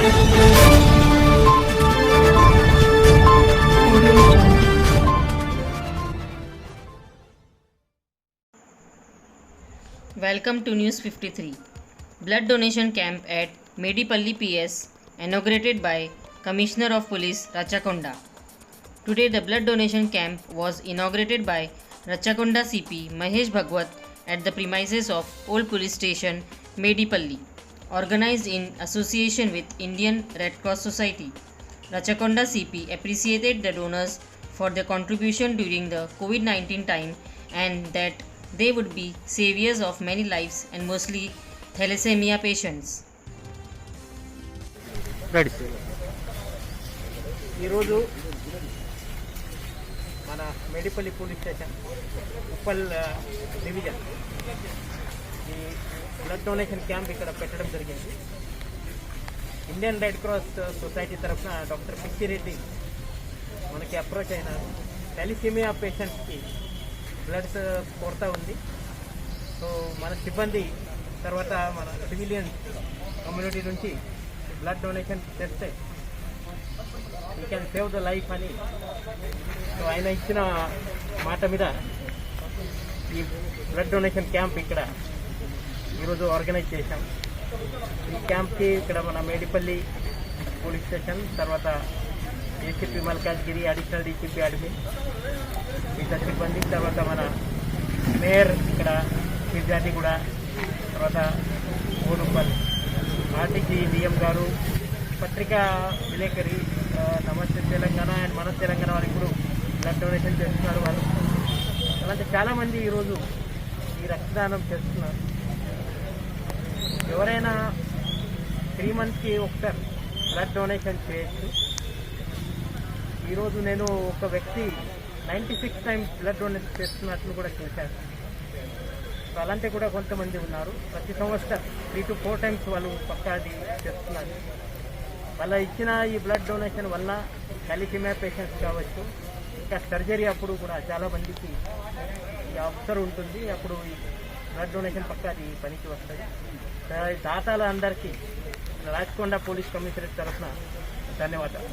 Welcome to News 53. Blood donation camp at Medipalli PS inaugurated by Commissioner of Police Rachakonda. Today the blood donation camp was inaugurated by Rachakonda CP Mahesh Bhagwat at the premises of Old Police Station Medipalli, organized in association with Indian Red Cross Society. Rachakonda CP appreciated the donors for their contribution during the COVID-19 time and that they would be saviors of many lives and mostly thalassemia patients. ఈరోజు మన Medipalli police station Uppal division ఈ blood donation camp ఇక్కడ పెట్టడం జరిగింది. Indian Red Cross Society తరఫున doctor Pichireddy మనకి approach అయినారు. Thalassaemia పేషెంట్స్కి బ్లడ్ కొరత ఉంది. సో మన సిబ్బంది తర్వాత మన సివిలియన్ కమ్యూనిటీ నుంచి బ్లడ్ డొనేషన్ చేస్తే you can save the life అని సో ఆయన ఇచ్చిన మాట మీద ఈ బ్లడ్ డొనేషన్ క్యాంప్ ఇక్కడ ఈరోజు ఆర్గనైజ్ చేశాం. ఈ క్యాంప్కి ఇక్కడ మన మేడిపల్లి పోలీస్ స్టేషన్, తర్వాత ACP Malkajgiri, additional DCP admin, మిగతా సిబ్బంది, తర్వాత మన మేయర్ ఇక్కడ విద్యార్థి కూడా, తర్వాత ఓడుపల్ ఆర్టీసీ డిఎం గారు, పత్రికా విలేకరి, నమస్తే తెలంగాణ అండ్ మన తెలంగాణ వారు ఇప్పుడు బ్లడ్ డొనేషన్ చేస్తున్నారు. వాళ్ళు అలాంటి చాలామంది ఈరోజు ఈ రక్తదానం చేస్తున్నారు. ఎవరైనా 3 monthsకి ఒకసారి బ్లడ్ డొనేషన్ చేయొచ్చు. ఈరోజు నేను ఒక వ్యక్తి 96 times బ్లడ్ డొనేట్ చేస్తున్నట్లు కూడా చూశాను. అలాంటి కూడా కొంతమంది ఉన్నారు. ప్రతి సంవత్సరం 3 to 4 times వాళ్ళు పక్కా చేస్తున్నారు. వాళ్ళ ఇచ్చిన ఈ బ్లడ్ డొనేషన్ వల్ల థాలసీమియా పేషెంట్స్ కావచ్చు, ఇంకా సర్జరీ అప్పుడు కూడా చాలా మందికి ఈ అవసరం ఉంటుంది. అప్పుడు ఈ బ్లడ్ డొనేషన్ పక్కా అది పనికి వస్తుంది. దాతల అందరికీ రాచకొండ పోలీస్ కమిషనరేట్ తరఫున ధన్యవాదాలు.